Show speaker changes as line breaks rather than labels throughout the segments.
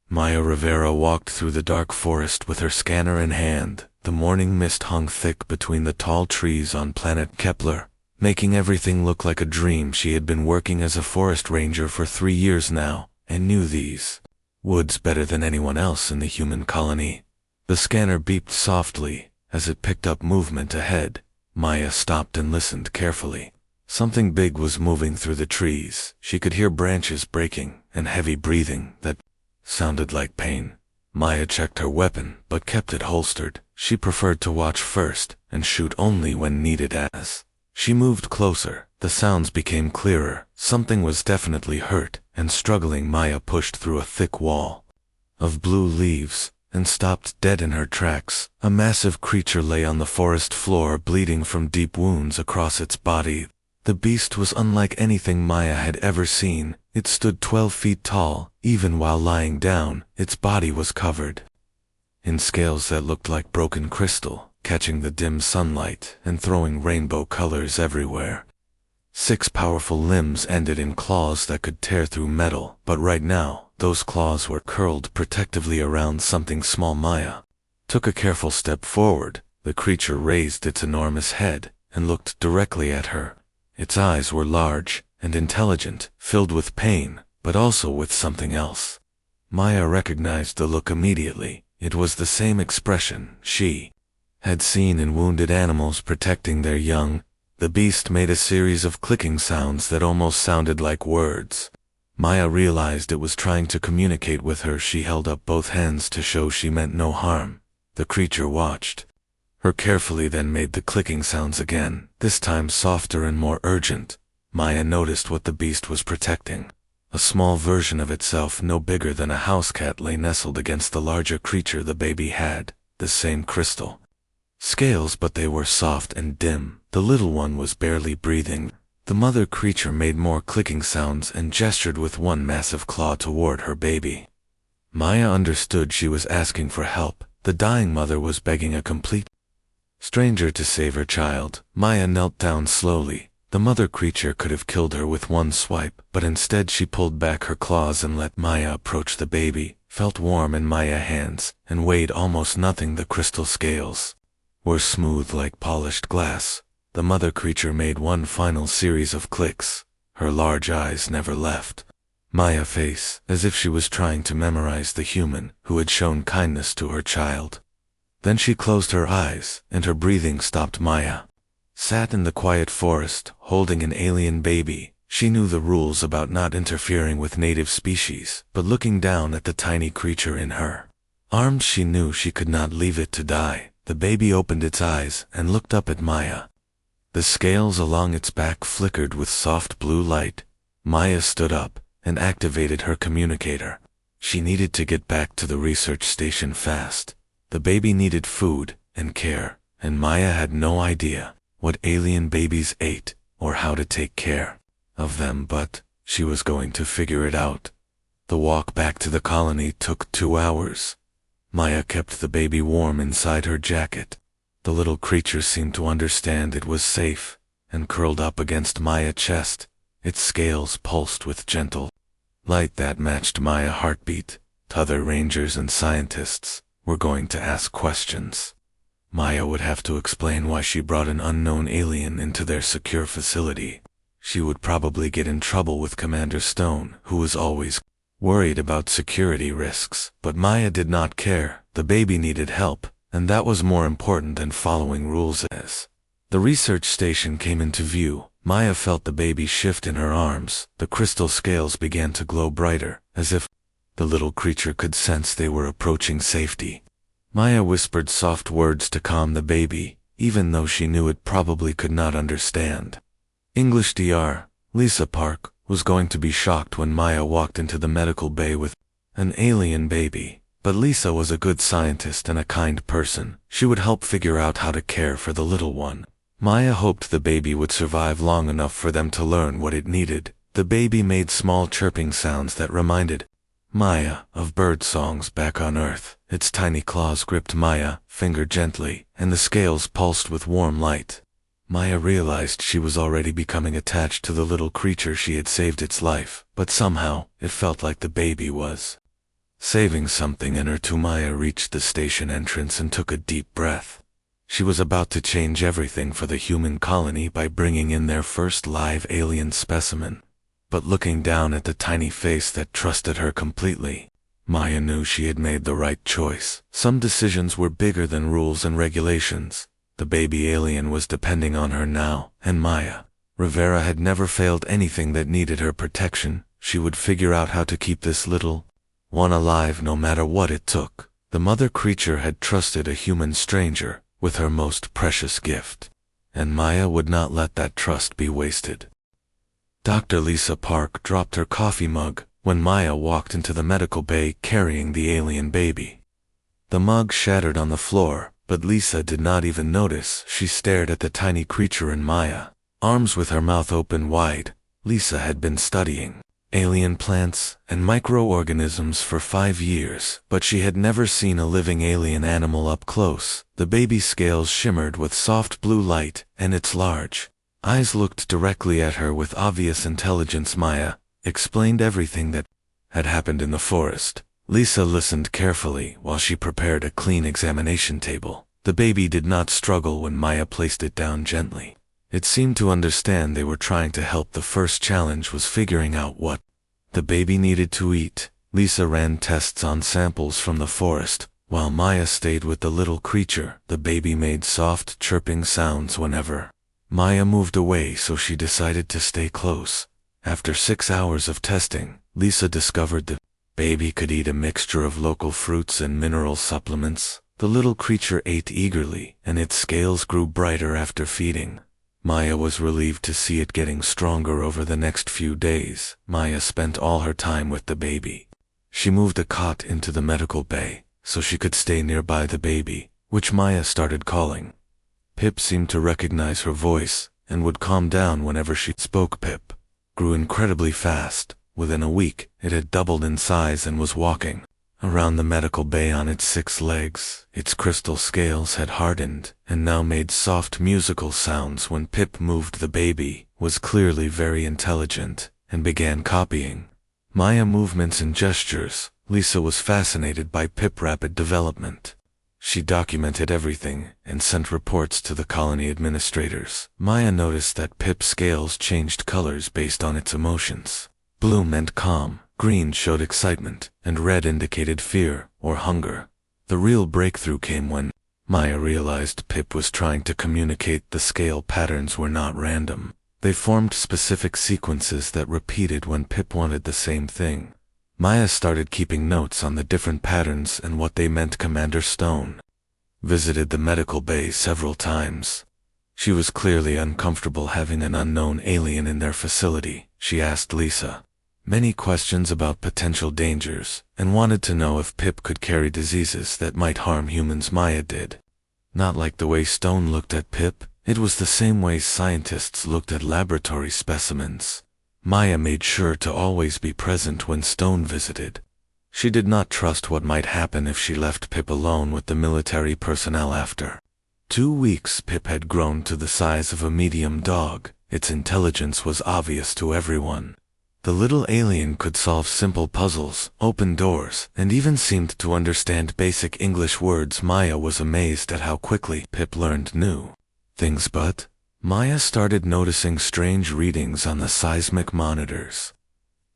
Maya Rivera walked through the dark forest with her scanner in hand. The morning mist hung thick between the tall trees on planet Kepler, making everything look like a dream. She had been working as a forest ranger for 3 years now, and knew these woods better than anyone else in the human colony. The scanner beeped softly as it picked up movement ahead. Maya stopped and listened carefully. Something big was moving through the trees. She could hear branches breaking and heavy breathing that sounded like pain. Maya checked her weapon, but kept it holstered. She preferred to watch first and shoot only when needed. As she moved closer, the sounds became clearer. Something was definitely hurt and struggling. Maya pushed through a thick wall of blue leaves and stopped dead in her tracks. A massive creature lay on the forest floor, bleeding from deep wounds across its body. The beast was unlike anything Maya had ever seen. It stood 12 feet tall. Even while lying down, its body was covered in scales that looked like broken crystal, catching the dim sunlight and throwing rainbow colors everywhere. 6 powerful limbs ended in claws that could tear through metal, but right now, those claws were curled protectively around something small. Maya took a careful step forward. The creature raised its enormous head and looked directly at her. Its eyes were large and intelligent, filled with pain, but also with something else. Maya recognized the look immediately. It was the same expression she had seen in wounded animals protecting their young. The beast made a series of clicking sounds that almost sounded like words. Maya realized it was trying to communicate with her. She held up both hands to show she meant no harm. The creature watched her carefully, then made the clicking sounds again, this time softer and more urgent. Maya noticed what the beast was protecting. A small version of itself, no bigger than a house cat, lay nestled against the larger creature. The baby had the same crystal scales, but they were soft and dim. The little one was barely breathing. The mother creature made more clicking sounds and gestured with one massive claw toward her baby. Maya understood she was asking for help. The dying mother was begging a complete stranger to save her child. Maya knelt down slowly. The mother creature could have killed her with one swipe, but instead she pulled back her claws and let Maya approach. The baby felt warm in Maya's hands and weighed almost nothing. The crystal scales were smooth like polished glass. The mother creature made one final series of clicks. Her large eyes never left Maya's face, as if she was trying to memorize the human who had shown kindness to her child. Then she closed her eyes, and her breathing stopped. Maya sat in the quiet forest, holding an alien baby. She knew the rules about not interfering with native species, but looking down at the tiny creature in her arms, she knew she could not leave it to die. The baby opened its eyes and looked up at Maya. The scales along its back flickered with soft blue light. Maya stood up and activated her communicator. She needed to get back to the research station fast. The baby needed food and care, and Maya had no idea what alien babies ate or how to take care of them, but she was going to figure it out. The walk back to the colony took 2 hours. Maya kept the baby warm inside her jacket. The little creature seemed to understand it was safe and curled up against Maya's chest. Its scales pulsed with gentle light that matched Maya's heartbeat. Other rangers and scientists were going to ask questions. Maya would have to explain why she brought an unknown alien into their secure facility. She would probably get in trouble with Commander Stone, who was always worried about security risks. But Maya did not care. The baby needed help, and that was more important than following rules. As the research station came into view, Maya felt the baby shift in her arms. The crystal scales began to glow brighter, as if the little creature could sense they were approaching safety. Maya whispered soft words to calm the baby, even though she knew it probably could not understand. English Dr. Lisa Park was going to be shocked when Maya walked into the medical bay with an alien baby. But Lisa was a good scientist and a kind person. She would help figure out how to care for the little one. Maya hoped the baby would survive long enough for them to learn what it needed. The baby made small chirping sounds that reminded Maya of bird songs back on Earth. Its tiny claws gripped Maya's finger gently, and the scales pulsed with warm light. Maya realized she was already becoming attached to the little creature. She had saved its life, but somehow it felt like the baby was Saving something in her too, Maya reached the station entrance and took a deep breath. She was about to change everything for the human colony by bringing in their first live alien specimen. But looking down at the tiny face that trusted her completely, Maya knew she had made the right choice. Some decisions were bigger than rules and regulations. The baby alien was depending on her now, and Maya Rivera had never failed anything that needed her protection. She would figure out how to keep this little one alive no matter what it took. The mother creature had trusted a human stranger with her most precious gift, and Maya would not let that trust be wasted. Dr. Lisa Park dropped her coffee mug when Maya walked into the medical bay carrying the alien baby. The mug shattered on the floor, but Lisa did not even notice. She stared at the tiny creature in Maya, arms with her mouth open wide. Lisa had been studying alien plants and microorganisms for 5 years, but she had never seen a living alien animal up close. The baby's scales shimmered with soft blue light, and its large eyes looked directly at her with obvious intelligence. Maya explained everything that had happened in the forest. Lisa listened carefully while she prepared a clean examination table. The baby did not struggle when Maya placed it down gently. It seemed to understand they were trying to help. The first challenge was figuring out what the baby needed to eat. Lisa ran tests on samples from the forest, while Maya stayed with the little creature. The baby made soft, chirping sounds whenever Maya moved away, so she decided to stay close. After 6 hours of testing, Lisa discovered the baby could eat a mixture of local fruits and mineral supplements. The little creature ate eagerly, and its scales grew brighter after feeding. Maya was relieved to see it getting stronger over the next few days. Maya spent all her time with the baby. She moved a cot into the medical bay so she could stay nearby the baby, which Maya started calling. Pip seemed to recognize her voice and would calm down whenever she spoke. Pip grew incredibly fast. Within a week, it had doubled in size and was walking around the medical bay on its 6 legs. Its crystal scales had hardened and now made soft musical sounds when Pip moved. The baby was clearly very intelligent and began copying Maya movements and gestures. Lisa was fascinated by Pip's rapid development. She documented everything and sent reports to the colony administrators. Maya noticed that Pip's scales changed colors based on its emotions. Blue meant calm, green showed excitement, and red indicated fear or hunger. The real breakthrough came when Maya realized Pip was trying to communicate. The scale patterns were not random. They formed specific sequences that repeated when Pip wanted the same thing. Maya started keeping notes on the different patterns and what they meant. Commander Stone visited the medical bay several times. She was clearly uncomfortable having an unknown alien in their facility. She asked Lisa many questions about potential dangers and wanted to know if Pip could carry diseases that might harm humans. Maya did not like the way Stone looked at Pip. It was the same way scientists looked at laboratory specimens. Maya made sure to always be present when Stone visited. She did not trust what might happen if she left Pip alone with the military personnel. After 2 weeks, Pip had grown to the size of a medium dog. Its intelligence was obvious to everyone. The little alien could solve simple puzzles, open doors, and even seemed to understand basic English words. Maya was amazed at how quickly Pip learned new things, but Maya started noticing strange readings on the seismic monitors.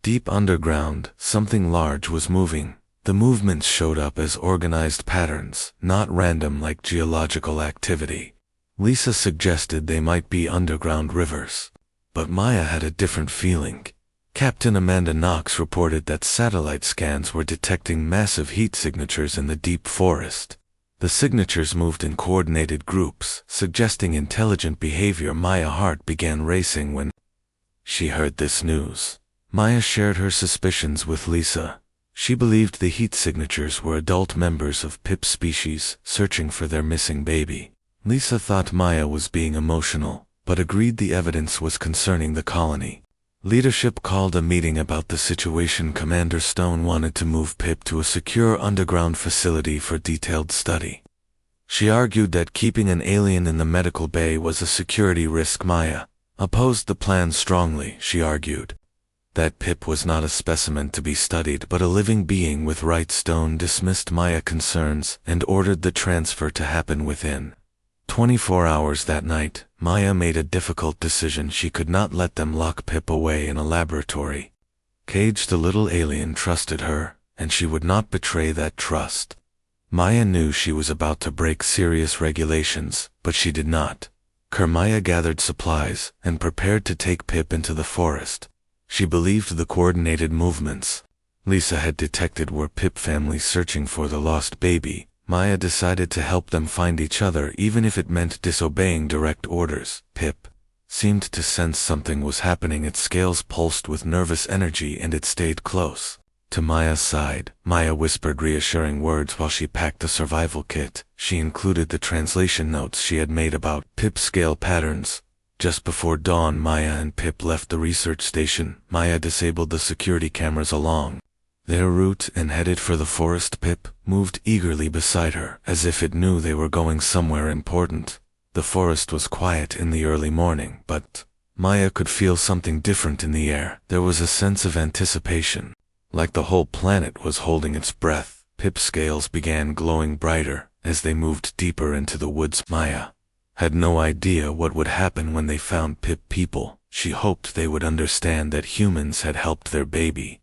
Deep underground, something large was moving. The movements showed up as organized patterns, not random like geological activity. Lisa suggested they might be underground rivers, but Maya had a different feeling. Captain Amanda Knox reported that satellite scans were detecting massive heat signatures in the deep forest. The signatures moved in coordinated groups, suggesting intelligent behavior. Maya's heart began racing when she heard this news. Maya shared her suspicions with Lisa. She believed the heat signatures were adult members of Pip's species searching for their missing baby. Lisa thought Maya was being emotional, but agreed the evidence was concerning the colony. Leadership called a meeting about the situation. Commander Stone wanted to move Pip to a secure underground facility for detailed study. She argued that keeping an alien in the medical bay was a security risk. Maya opposed the plan strongly. She argued That Pip was not a specimen to be studied but a living being with right. Stone dismissed Maya concerns and ordered the transfer to happen within 24 hours. That night, Maya made a difficult decision. She could not let them lock Pip away in a laboratory cage. The little alien trusted her, and she would not betray that trust. Maya knew she was about to break serious regulations, but she did not. Maya gathered supplies and prepared to take Pip into the forest. She believed the coordinated movements Lisa had detected were Pip family searching for the lost baby. Maya decided to help them find each other even if it meant disobeying direct orders. Pip seemed to sense something was happening. Its scales pulsed with nervous energy and it stayed close to Maya's side. Maya whispered reassuring words while she packed the survival kit. She included the translation notes she had made about Pip's scale patterns. Just before dawn, Maya and Pip left the research station. Maya disabled the security cameras along their route and headed for the forest. Pip moved eagerly beside her, as if it knew they were going somewhere important. The forest was quiet in the early morning, but Maya could feel something different in the air. There was a sense of anticipation, like the whole planet was holding its breath. Pip's scales began glowing brighter as they moved deeper into the woods. Maya had no idea what would happen when they found Pip people. She hoped they would understand that humans had helped their baby.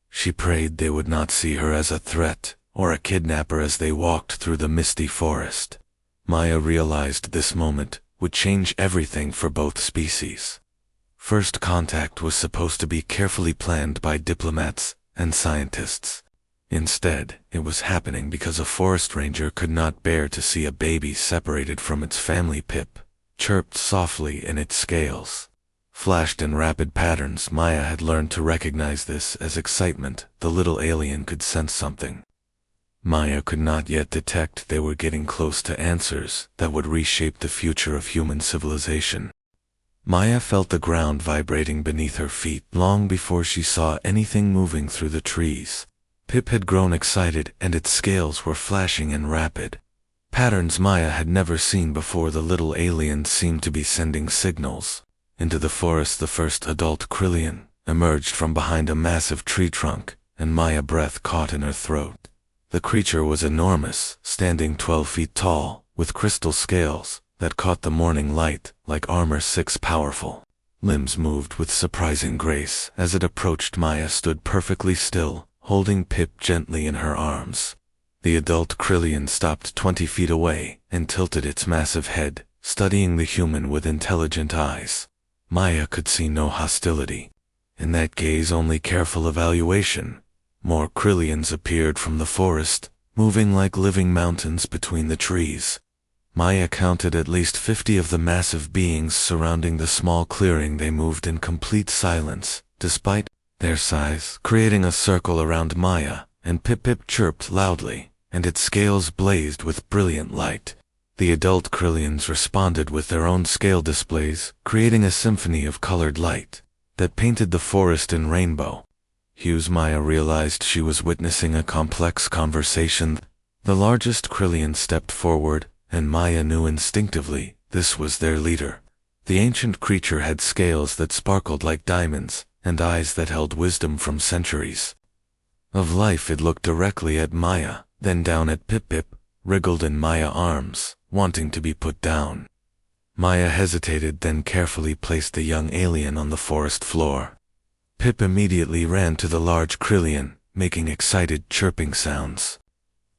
She prayed they would not see her as a threat or a kidnapper as they walked through the misty forest. Maya realized this moment would change everything for both species. First contact was supposed to be carefully planned by diplomats and scientists. Instead, it was happening because a forest ranger could not bear to see a baby separated from its family. Pip chirped softly and its scales flashed in rapid patterns. Maya had learned to recognize this as excitement. The little alien could sense something Maya could not yet detect. They were getting close to answers that would reshape the future of human civilization. Maya felt the ground vibrating beneath her feet long before she saw anything moving through the trees. Pip had grown excited and its scales were flashing in rapid patterns Maya had never seen before. The little alien seemed to be sending signals into the forest. The first adult Krillian emerged from behind a massive tree trunk, and Maya's breath caught in her throat. The creature was enormous, standing 12 feet tall, with crystal scales that caught the morning light like armor. 6 powerful limbs moved with surprising grace. As it approached, Maya stood perfectly still, holding Pip gently in her arms. The adult Krillian stopped 20 feet away and tilted its massive head, studying the human with intelligent eyes. Maya could see no hostility in that gaze, only careful evaluation. More Krillians appeared from the forest, moving like living mountains between the trees. Maya counted at least 50 of the massive beings surrounding the small clearing. They moved in complete silence, despite their size, creating a circle around Maya, and Pip chirped loudly, and its scales blazed with brilliant light. The adult Krillians responded with their own scale displays, creating a symphony of colored light that painted the forest in rainbow hues. Maya realized she was witnessing a complex conversation. The largest Krillian stepped forward, and Maya knew instinctively this was their leader. The ancient creature had scales that sparkled like diamonds, and eyes that held wisdom from centuries of life. It looked directly at Maya, then down at Pip, wriggled in Maya's arms, wanting to be put down. Maya hesitated, then carefully placed the young alien on the forest floor. Pip immediately ran to the large Krillian, making excited chirping sounds.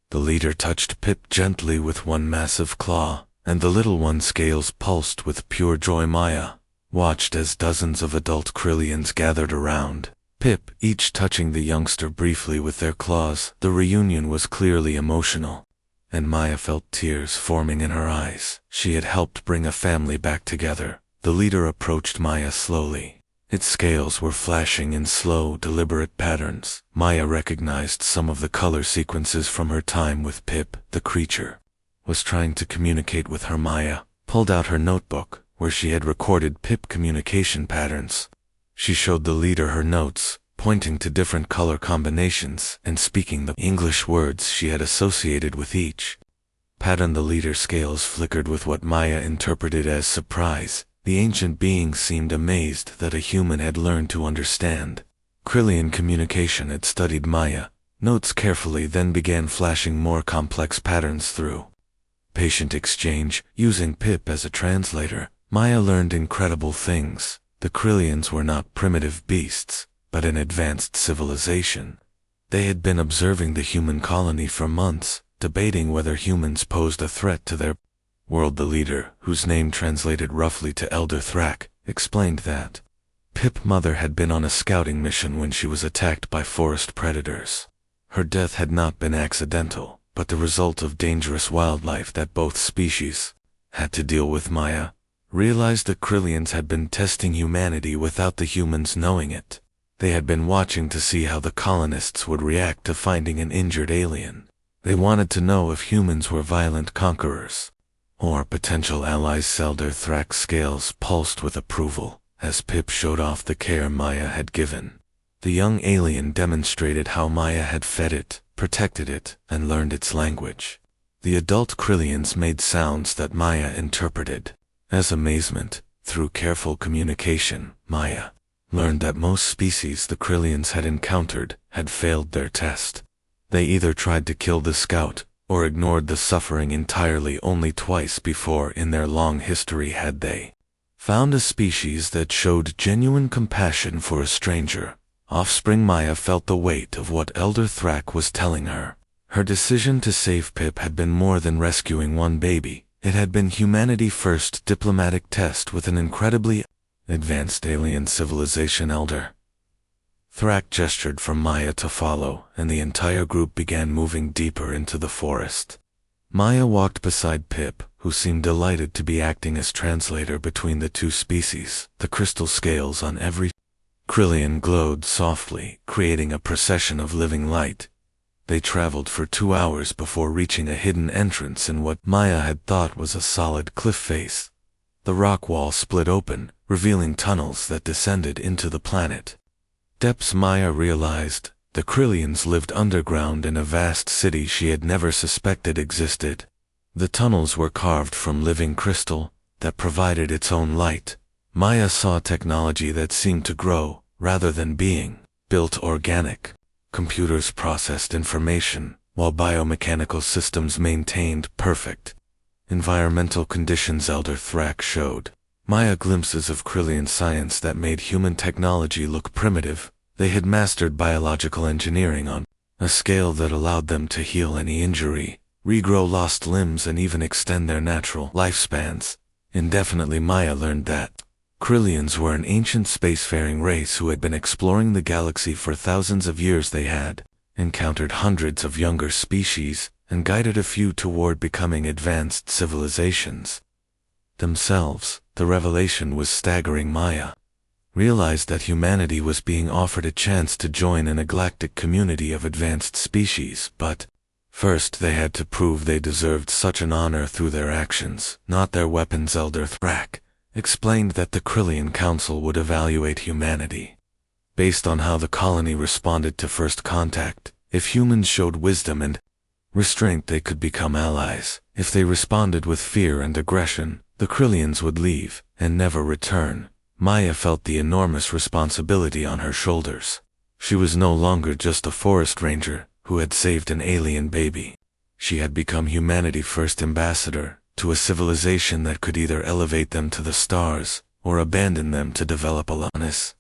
The leader touched Pip gently with one massive claw, and the little one's scales pulsed with pure joy. Maya watched as dozens of adult Krillians gathered around Pip, each touching the youngster briefly with their claws. The reunion was clearly emotional, and Maya felt tears forming in her eyes. She had helped bring a family back together. The leader approached Maya slowly. Its scales were flashing in slow, deliberate patterns. Maya recognized some of the color sequences from her time with Pip. The creature was trying to communicate with her. Maya pulled out her notebook, where she had recorded Pip communication patterns. She showed the leader her notes, pointing to different color combinations and speaking the English words she had associated with each pattern. The leader's scales flickered with what Maya interpreted as surprise. The ancient being seemed amazed that a human had learned to understand Krillian communication had studied Maya, notes carefully, then began flashing more complex patterns through. Patient exchange, using Pip as a translator, Maya learned incredible things. The Krillians were not primitive beasts, but an advanced civilization. They had been observing the human colony for months, debating whether humans posed a threat to their world. The leader, whose name translated roughly to Elder Thrak, explained that Pip's mother had been on a scouting mission when she was attacked by forest predators. Her death had not been accidental, but the result of dangerous wildlife that both species had to deal with. Maya realized the Krillians had been testing humanity without the humans knowing it. They had been watching to see how the colonists would react to finding an injured alien. They wanted to know if humans were violent conquerors or potential allies. Elder Thrak's scales pulsed with approval as Pip showed off the care Maya had given. The young alien demonstrated how Maya had fed it, protected it, and learned its language. The adult Krillians made sounds that Maya interpreted as amazement. Through careful communication, Maya learned that most species the Krillians had encountered had failed their test. They either tried to kill the scout or ignored the suffering entirely. Only twice before in their long history had they found a species that showed genuine compassion for a stranger. Offspring. Maya felt the weight of what Elder Thrak was telling her. Her decision to save Pip had been more than rescuing one baby. It had been humanity's first diplomatic test with an incredibly advanced alien civilization. Elder Thrak gestured for Maya to follow, and the entire group began moving deeper into the forest. Maya walked beside Pip, who seemed delighted to be acting as translator between the two species. The crystal scales on every Krillian glowed softly, creating a procession of living light. They traveled for 2 hours before reaching a hidden entrance in what Maya had thought was a solid cliff face. The rock wall split open, revealing tunnels that descended into the planet. Depths. Maya realized the Krillians lived underground in a vast city she had never suspected existed. The tunnels were carved from living crystal that provided its own light. Maya saw technology that seemed to grow, rather than being built. Organic computers processed information, while biomechanical systems maintained perfect environmental conditions. Elder Thrak showed Maya glimpses of Krillian science that made human technology look primitive. They had mastered biological engineering on a scale that allowed them to heal any injury, regrow lost limbs, and even extend their natural lifespans indefinitely. Maya learned that Krillians were an ancient spacefaring race who had been exploring the galaxy for thousands of years. They had encountered hundreds of younger species and guided a few toward becoming advanced civilizations themselves. The revelation was staggering. Maya realized that humanity was being offered a chance to join in a galactic community of advanced species, but first they had to prove they deserved such an honor through their actions, not their weapons. Elder Thrak explained that the Krillian Council would evaluate humanity based on how the colony responded to first contact. If humans showed wisdom and restraint, they could become allies. If they responded with fear and aggression, the Krillians would leave and never return. Maya felt the enormous responsibility on her shoulders. She was no longer just a forest ranger who had saved an alien baby. She had become humanity's first ambassador to a civilization that could either elevate them to the stars or abandon them to develop aloneness.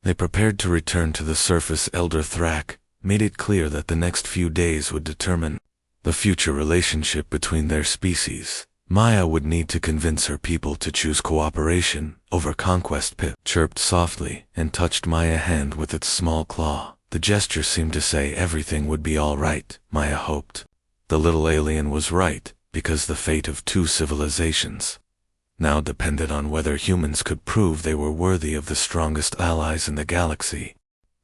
They prepared to return to the surface. Elder Thrak made it clear that the next few days would determine the future relationship between their species. Maya would need to convince her people to choose cooperation over conquest. Pip chirped softly and touched Maya's hand with its small claw. The gesture seemed to say everything would be all right. Maya hoped the little alien was right, because the fate of two civilizations now depended on whether humans could prove they were worthy of the strongest allies in the galaxy.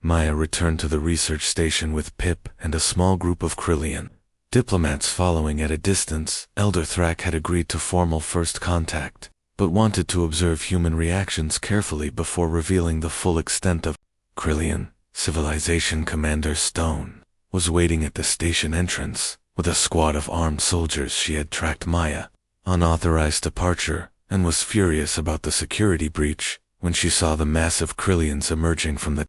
Maya returned to the research station with Pip and a small group of Krillian diplomats following at a distance. Elder Thrak had agreed to formal first contact, but wanted to observe human reactions carefully before revealing the full extent of Krillian civilization. Commander Stone was waiting at the station entrance with a squad of armed soldiers. She had tracked Maya unauthorized departure and was furious about the security breach when she saw the massive Krillians emerging from the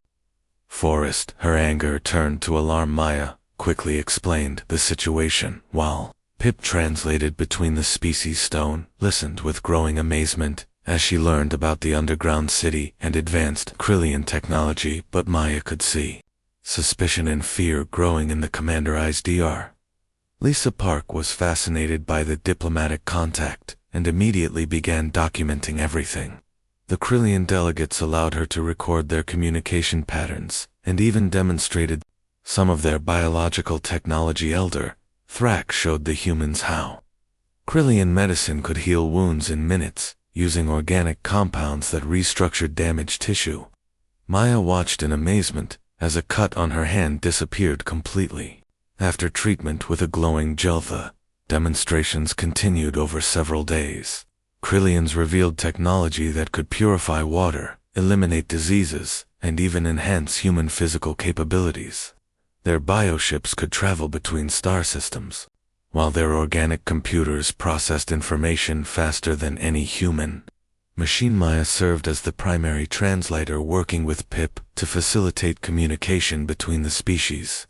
Forest, her anger turned to alarm. Maya quickly explained the situation, while Pip translated between the species. Stone listened with growing amazement as she learned about the underground city and advanced Krillian technology, but Maya could see suspicion and fear growing in the commander's eyes. Dr. Lisa Park was fascinated by the diplomatic contact and immediately began documenting everything. The Krillian delegates allowed her to record their communication patterns and even demonstrated some of their biological technology. Elder Thrak showed the humans how Krillian medicine could heal wounds in minutes using organic compounds that restructured damaged tissue. Maya watched in amazement as a cut on her hand disappeared completely. After treatment with a glowing gel, the demonstrations continued over several days. Krillians revealed technology that could purify water, eliminate diseases, and even enhance human physical capabilities. Their bioships could travel between star systems, while their organic computers processed information faster than any human machine. Maya served as the primary translator, working with Pip to facilitate communication between the species.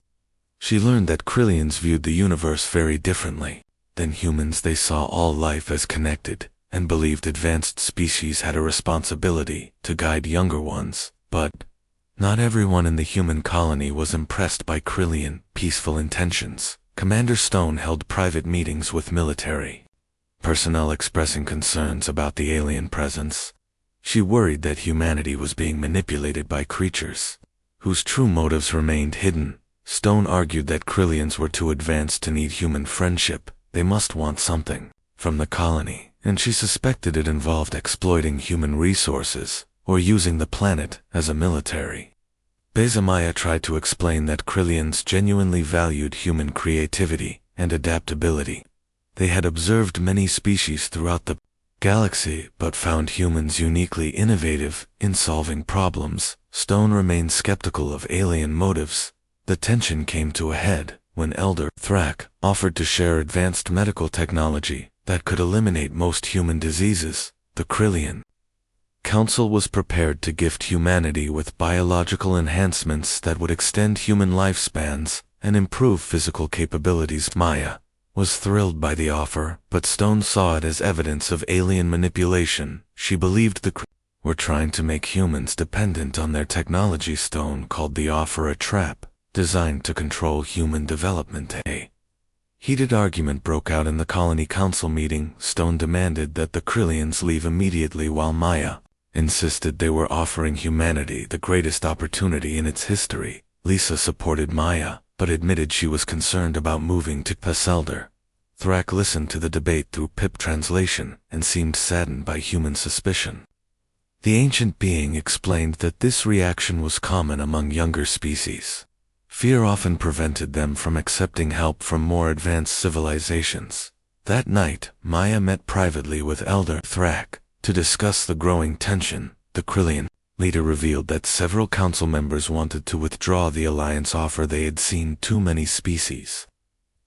She learned that Krillians viewed the universe very differently than humans. They saw all life as connected and believed advanced species had a responsibility to guide younger ones, but not everyone in the human colony was impressed by Krillian peaceful intentions. Commander Stone held private meetings with military personnel expressing concerns about the alien presence. She worried that humanity was being manipulated by creatures whose true motives remained hidden. Stone argued that Krillians were too advanced to need human friendship. They must want something from the colony, and she suspected it involved exploiting human resources or using the planet as a military base. Maya tried to explain that Krillians genuinely valued human creativity and adaptability. They had observed many species throughout the galaxy, but found humans uniquely innovative in solving problems. Stone remained skeptical of alien motives. The tension came to a head when Elder Thrak offered to share advanced medical technology that could eliminate most human diseases. The Krillian Council was prepared to gift humanity with biological enhancements that would extend human lifespans and improve physical capabilities. Maya was thrilled by the offer, but Stone saw it as evidence of alien manipulation. She believed the Krillians were trying to make humans dependent on their technology. Stone called the offer a trap designed to control human development. A heated argument broke out in the colony council meeting. Stone demanded that the Krillians leave immediately, while Maya insisted they were offering humanity the greatest opportunity in its history. Lisa supported Maya, but admitted she was concerned about moving to Elder Thrak listened to the debate through Pip translation and seemed saddened by human suspicion. The ancient being explained that this reaction was common among younger species. Fear often prevented them from accepting help from more advanced civilizations. That night, Maya met privately with Elder Thrak to discuss the growing tension. The Krillian leader revealed that several council members wanted to withdraw the alliance offer. They had seen too many species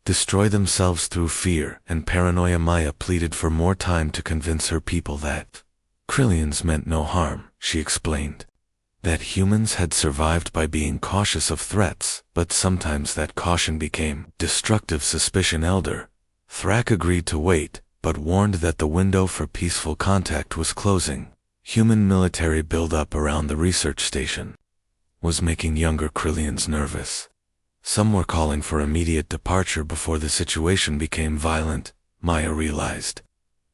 destroy themselves through fear and paranoia. Maya pleaded for more time to convince her people that Krillians meant no harm. She explained that humans had survived by being cautious of threats, but sometimes that caution became destructive suspicion. Elder Thrak agreed to wait, but warned that the window for peaceful contact was closing. Human military buildup around the research station was making younger Krillians nervous. Some were calling for immediate departure before the situation became violent. Maya realized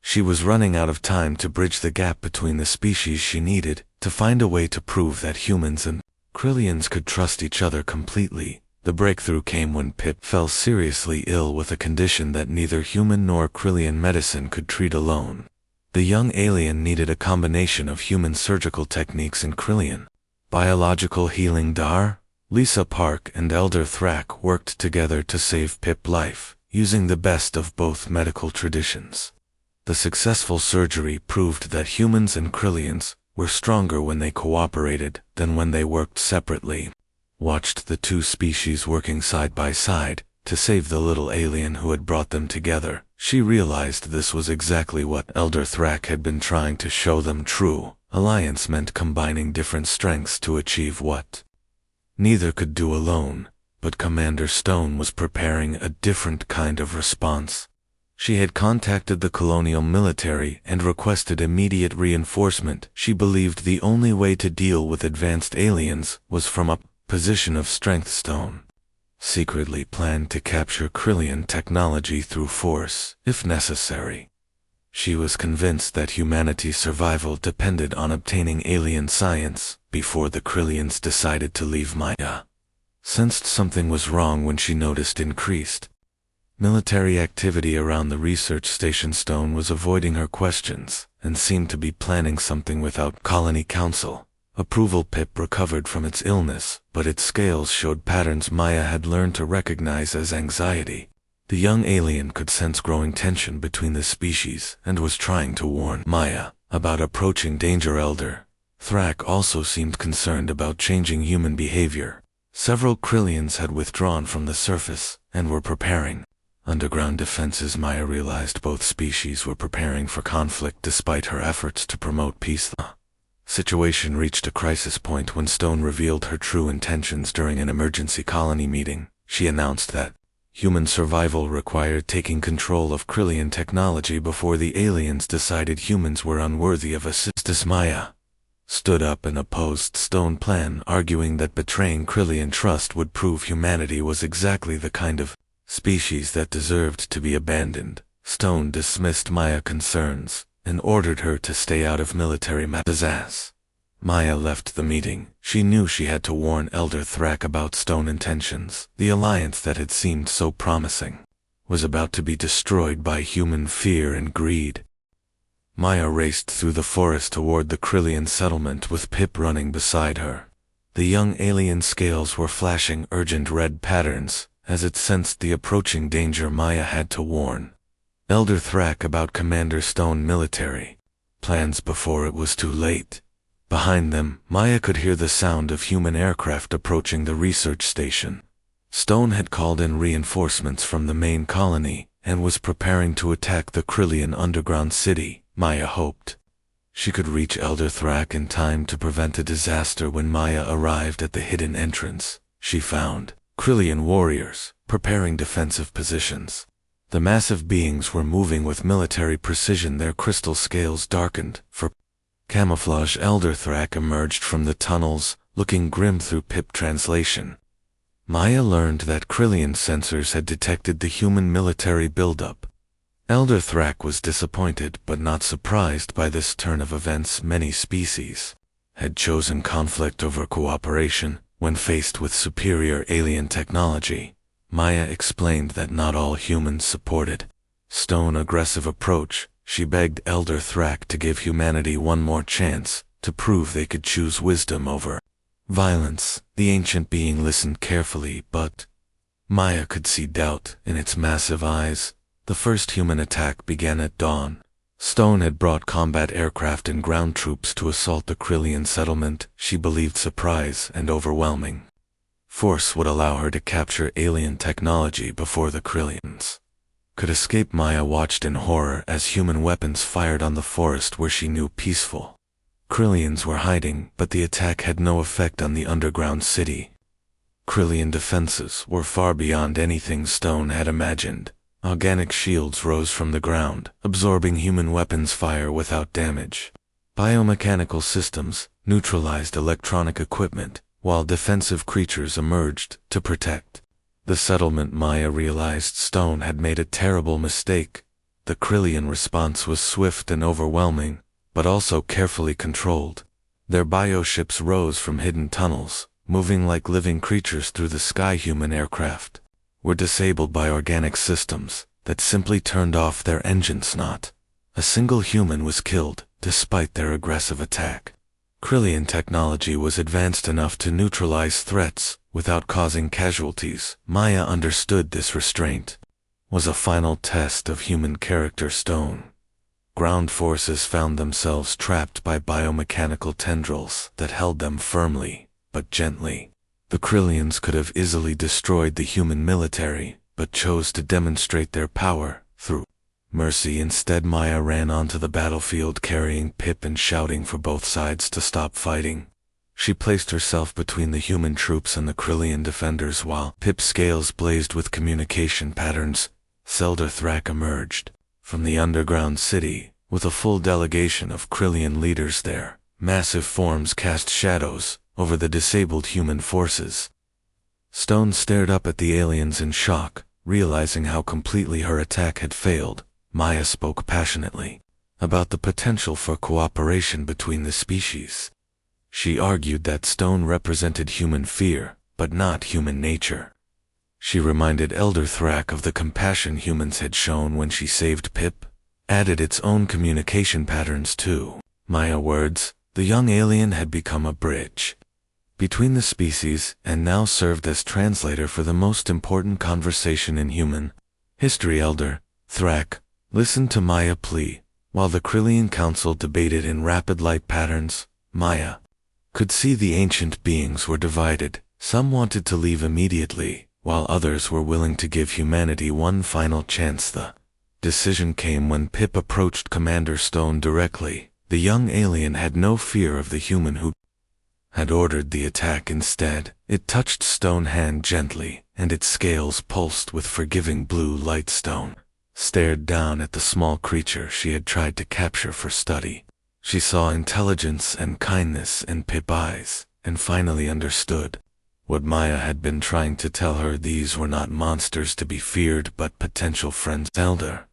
she was running out of time to bridge the gap between the species. She needed to find a way to prove that humans and Krillians could trust each other completely. The breakthrough came when Pip fell seriously ill with a condition that neither human nor Krillian medicine could treat alone. The young alien needed a combination of human surgical techniques and Krillian biological healing. Dr. Lisa Park and Elder Thrak worked together to save Pip's life, using the best of both medical traditions. The successful surgery proved that humans and Krillians were stronger when they cooperated than when they worked separately. Watched the two species working side by side to save the little alien who had brought them together. She realized this was exactly what Elder Thrak had been trying to show them. True alliance meant combining different strengths to achieve what Neither could do alone, but Commander Stone was preparing a different kind of response. She had contacted the colonial military and requested immediate reinforcement. She believed the only way to deal with advanced aliens was from a position of strength. Stone secretly planned to capture Krillian technology through force, if necessary. She was convinced that humanity's survival depended on obtaining alien science before the Krillians decided to leave Maya. Sensed something was wrong when she noticed increased military activity around the research station. Stone was avoiding her questions and seemed to be planning something without colony council approval. Pip recovered from its illness, but its scales showed patterns Maya had learned to recognize as anxiety. The young alien could sense growing tension between the species and was trying to warn Maya about approaching danger. Elder Thrak also seemed concerned about changing human behavior. Several Krillians had withdrawn from the surface and were preparing underground defenses. Maya realized both species were preparing for conflict despite her efforts to promote peace. The situation reached a crisis point when Stone revealed her true intentions during an emergency colony meeting. She announced that human survival required taking control of Krillian technology before the aliens decided humans were unworthy of assistance. Maya stood up and opposed Stone's plan, arguing that betraying Krillian trust would prove humanity was exactly the kind of species that deserved to be abandoned. Stone dismissed Maya's concerns and ordered her to stay out of military matters. Maya left the meeting. She knew she had to warn Elder Thrak about Stone's intentions. The alliance that had seemed so promising was about to be destroyed by human fear and greed. Maya raced through the forest toward the Krillian settlement with Pip running beside her. The young alien scales were flashing urgent red patterns as it sensed the approaching danger. Maya had to warn Elder Thrak about Commander Stone military plans before it was too late. Behind them, Maya could hear the sound of human aircraft approaching the research station. Stone had called in reinforcements from the main colony and was preparing to attack the Krillian underground city. Maya hoped she could reach Elder Thrak in time to prevent a disaster. When Maya arrived at the hidden entrance, she found Krillian warriors preparing defensive positions. The massive beings were moving with military precision, their crystal scales darkened for camouflage. Elder Thrak emerged from the tunnels, looking grim through Pip translation. Maya learned that Krillian sensors had detected the human military buildup. Elder Thrak was disappointed but not surprised by this turn of events. Many species had chosen conflict over cooperation when faced with superior alien technology. Maya explained that not all humans supported Stone's aggressive approach. She begged Elder Thrak to give humanity one more chance to prove they could choose wisdom over violence. The ancient being listened carefully, but Maya could see doubt in its massive eyes. The first human attack began at dawn. Stone had brought combat aircraft and ground troops to assault the Krillian settlement. She believed surprise and overwhelming force would allow her to capture alien technology before the Krillians could escape. Maya watched in horror as human weapons fired on the forest where she knew peaceful Krillians were hiding, but the attack had no effect on the underground city. Krillian defenses were far beyond anything Stone had imagined. Organic shields rose from the ground, absorbing human weapons fire without damage. Biomechanical systems neutralized electronic equipment, while defensive creatures emerged to protect the settlement. Maya realized Stone had made a terrible mistake. The Krillian response was swift and overwhelming, but also carefully controlled. Their bioships rose from hidden tunnels, moving like living creatures through the sky. Human aircraft were disabled by organic systems that simply turned off their engines. Not a single human was killed, despite their aggressive attack. Krillian technology was advanced enough to neutralize threats without causing casualties. Maya understood this restraint was a final test of human character. Stone ground forces found themselves trapped by biomechanical tendrils that held them firmly, but gently. The Krillians could have easily destroyed the human military, but chose to demonstrate their power through mercy. Instead, Maya ran onto the battlefield carrying Pip and shouting for both sides to stop fighting. She placed herself between the human troops and the Krillian defenders while Pip's scales blazed with communication patterns. Zelda Thrak emerged from the underground city with a full delegation of Krillian leaders there. Massive forms cast shadows over the disabled human forces. Stone stared up at the aliens in shock, realizing how completely her attack had failed. Maya spoke passionately about the potential for cooperation between the species. She argued that stone represented human fear, but not human nature. She reminded Elder Thrak of the compassion humans had shown when she saved Pip, added its own communication patterns to Maya words. The young alien had become a bridge between the species and now served as translator for the most important conversation in human history. Elder Thrak listened to Maya plea, while the Krillian Council debated in rapid light patterns. Maya could see the ancient beings were divided. Some wanted to leave immediately, while others were willing to give humanity one final chance. The decision came when Pip approached Commander Stone directly. The young alien had no fear of the human who had ordered the attack. Instead, it touched Stone's hand gently, and its scales pulsed with forgiving blue light. Stone stared down at the small creature she had tried to capture for study. She saw intelligence and kindness in Pip's eyes, and finally understood what Maya had been trying to tell her. These were not monsters to be feared, but potential friends. Elder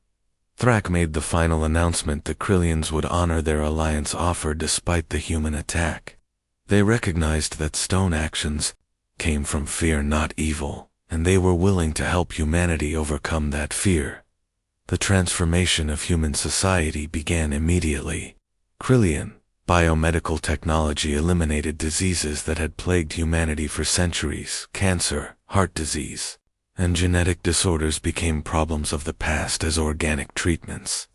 Thrak made the final announcement. The Krillians would honor their alliance offer despite the human attack. They recognized that Stone actions came from fear, not evil, and they were willing to help humanity overcome that fear. The transformation of human society began immediately. Krillian biomedical technology eliminated diseases that had plagued humanity for centuries. Cancer, heart disease, and genetic disorders became problems of the past as organic treatments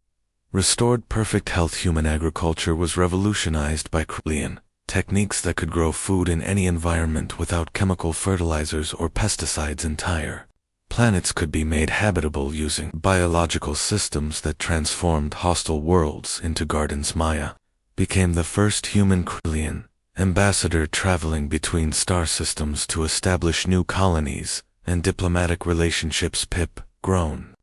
restored perfect health. Human agriculture was revolutionized by Krillian techniques that could grow food in any environment without chemical fertilizers or pesticides. Entire planets could be made habitable using biological systems that transformed hostile worlds into gardens. Maya became the first human Krillian ambassador, traveling between star systems to establish new colonies and diplomatic relationships. Pip, grown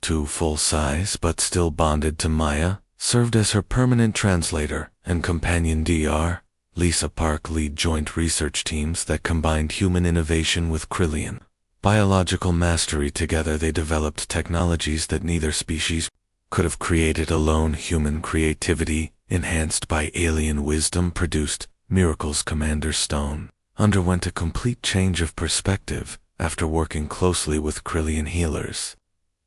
to full size but still bonded to Maya, served as her permanent translator and companion. Dr. Lisa Park lead joint research teams that combined human innovation with Krillian biological mastery. Together they developed technologies that neither species could have created alone. Human creativity, enhanced by alien wisdom, produced miracles. Commander Stone underwent a complete change of perspective after working closely with Krillian healers.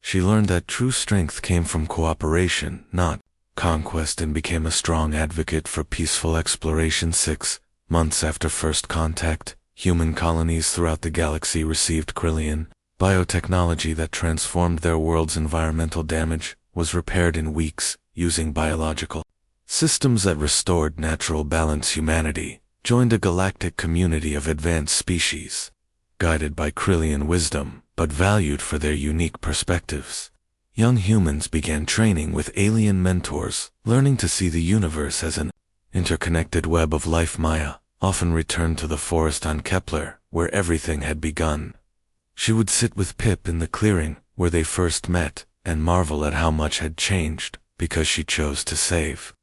She learned that true strength came from cooperation, not conquest, and became a strong advocate for peaceful exploration. 6 months after first contact, human colonies throughout the galaxy received Krillian biotechnology that transformed their world's environmental damage was repaired in weeks using biological systems that restored natural balance. Humanity joined a galactic community of advanced species, guided by Krillian wisdom, but valued for their unique perspectives. Young humans began training with alien mentors, learning to see the universe as an interconnected web of life. Maya often returned to the forest on Kepler, where everything had begun. She would sit with Pip in the clearing where they first met, and marvel at how much had changed because she chose to save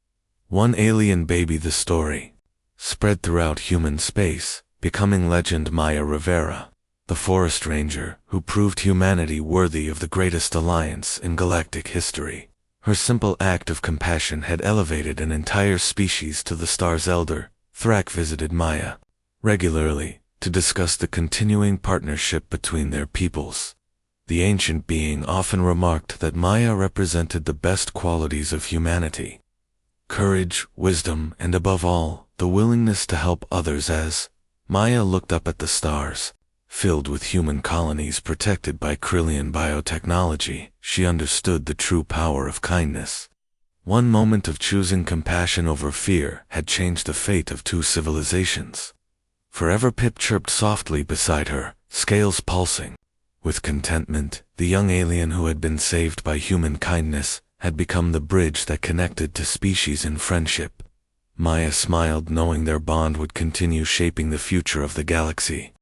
one alien baby. The story spread throughout human space, becoming legend. Maya Rivera, the forest ranger who proved humanity worthy of the greatest alliance in galactic history. Her simple act of compassion had elevated an entire species to the stars. Elder Thrak visited Maya regularly to discuss the continuing partnership between their peoples. The ancient being often remarked that Maya represented the best qualities of humanity: courage, wisdom, and above all, the willingness to help others. As Maya looked up at the stars, filled with human colonies protected by Krillian biotechnology, she understood the true power of kindness. One moment of choosing compassion over fear had changed the fate of 2 civilizations. Forever. Pip chirped softly beside her, scales pulsing with contentment. The young alien who had been saved by human kindness had become the bridge that connected 2 species in friendship. Maya smiled, knowing their bond would continue shaping the future of the galaxy.